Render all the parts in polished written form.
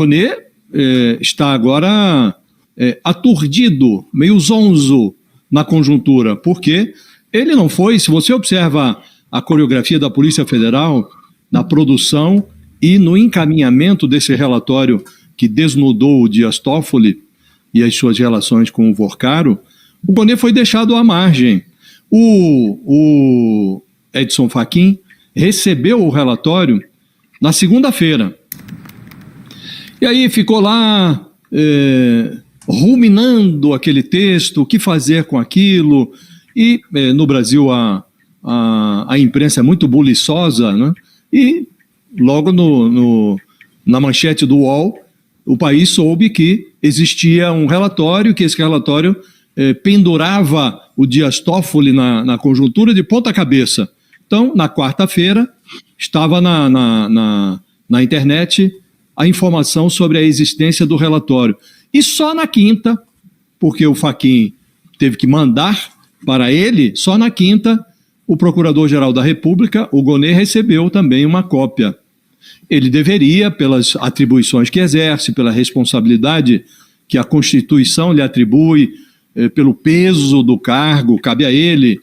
Gonê está agora aturdido, meio zonzo na conjuntura, porque ele não foi, se você observa a coreografia da Polícia Federal, na produção e no encaminhamento desse relatório que desnudou o Dias Toffoli e as suas relações com o Vorcaro, o Gonê foi deixado à margem. O Edson Fachin recebeu o relatório na segunda-feira. E aí ficou lá ruminando aquele texto, o que fazer com aquilo. E no Brasil a imprensa é muito buliçosa, né? E logo na manchete do UOL, o país soube que existia um relatório, que esse relatório pendurava o Dias Toffoli na conjuntura de ponta cabeça. Então, na quarta-feira, estava na internet a informação sobre a existência do relatório. E só na quinta, porque o Fachin teve que mandar para ele, só na quinta, o Procurador-Geral da República, o Gonê, recebeu também uma cópia. Ele deveria, pelas atribuições que exerce, pela responsabilidade que a Constituição lhe atribui, pelo peso do cargo, cabe a ele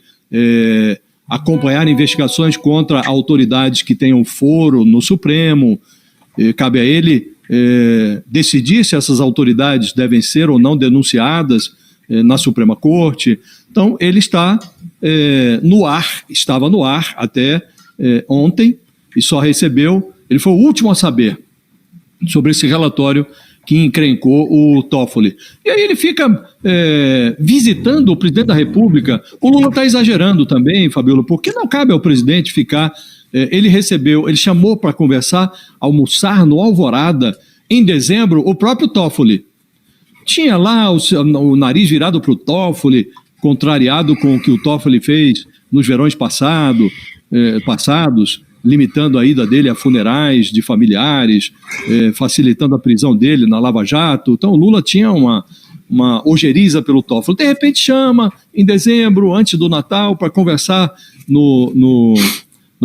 acompanhar investigações contra autoridades que tenham foro no Supremo, cabe a ele decidir se essas autoridades devem ser ou não denunciadas na Suprema Corte. Então, ele está no ar, estava no ar até ontem, e só recebeu, ele foi o último a saber sobre esse relatório que encrencou o Toffoli. E aí ele fica visitando o presidente da República. O Lula está exagerando também, Fabíola, porque não cabe ao presidente ficar... ele chamou para conversar, almoçar no Alvorada, em dezembro, o próprio Toffoli. Tinha lá o nariz virado para o Toffoli, contrariado com o que o Toffoli fez nos verões passados, limitando a ida dele a funerais de familiares, facilitando a prisão dele na Lava Jato. Então o Lula tinha uma ojeriza pelo Toffoli. De repente chama, em dezembro, antes do Natal, para conversar no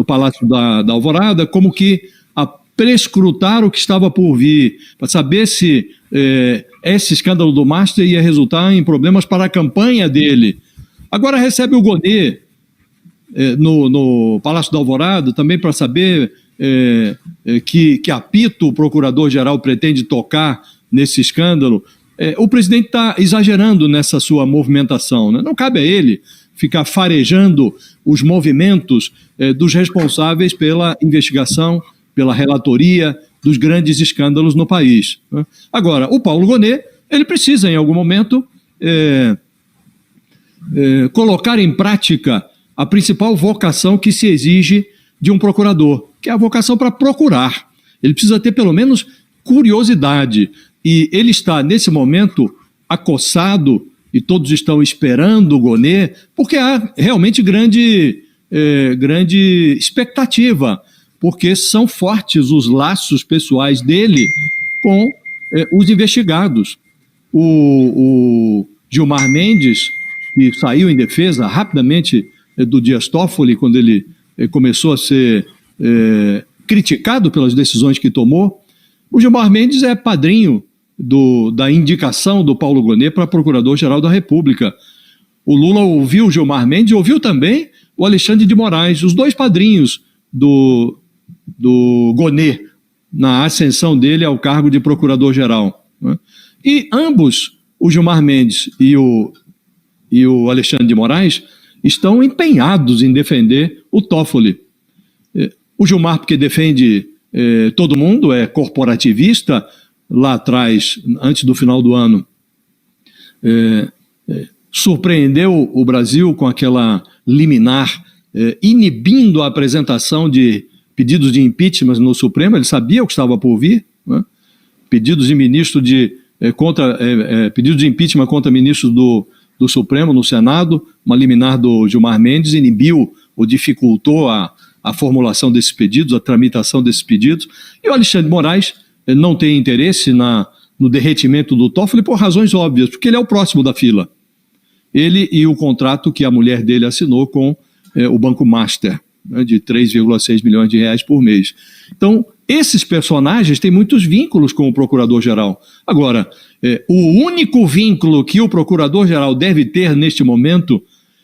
Palácio da Alvorada, como que a prescrutar o que estava por vir, para saber se esse escândalo do Master ia resultar em problemas para a campanha dele. Agora recebe o Gonê no Palácio da Alvorada, também para saber que apito o Procurador-Geral pretende tocar nesse escândalo. O presidente está exagerando nessa sua movimentação, né? Não cabe a ele ficar farejando os movimentos dos responsáveis pela investigação, pela relatoria dos grandes escândalos no país, né? Agora, o Paulo Gonê, ele precisa, em algum momento, colocar em prática a principal vocação que se exige de um procurador, que é a vocação para procurar. Ele precisa ter, pelo menos, curiosidade. E ele está, nesse momento, acossado, e todos estão esperando o Gonê, porque há realmente grande expectativa, porque são fortes os laços pessoais dele com os investigados. O Gilmar Mendes, que saiu em defesa rapidamente do Dias Toffoli, quando ele começou a ser criticado pelas decisões que tomou, o Gilmar Mendes é padrinho da indicação do Paulo Gonê para Procurador-Geral da República. O Lula ouviu o Gilmar Mendes, ouviu também o Alexandre de Moraes, os dois padrinhos do Gonê, na ascensão dele ao cargo de Procurador-Geral, né? E ambos, o Gilmar Mendes e o Alexandre de Moraes, estão empenhados em defender o Toffoli. O Gilmar, porque defende todo mundo, é corporativista. Lá atrás, antes do final do ano, surpreendeu o Brasil com aquela liminar inibindo a apresentação de pedidos de impeachment no Supremo. Ele sabia o que estava por vir, né? Pedidos de pedidos de impeachment contra ministros do Supremo no Senado. Uma liminar do Gilmar Mendes inibiu ou dificultou a formulação desses pedidos, a tramitação desses pedidos. E o Alexandre de Moraes não tem interesse no derretimento do Toffoli por razões óbvias, porque ele é o próximo da fila. Ele e o contrato que a mulher dele assinou com o Banco Master, né, de 3,6 milhões de reais por mês. Então, esses personagens têm muitos vínculos com o Procurador-Geral. Agora, o único vínculo que o Procurador-Geral deve ter neste momento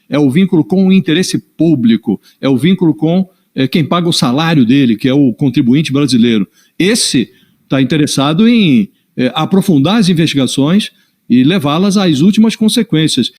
é o vínculo com o interesse público, é o vínculo com quem paga o salário dele, que é o contribuinte brasileiro. Esse está interessado em aprofundar as investigações e levá-las às últimas consequências.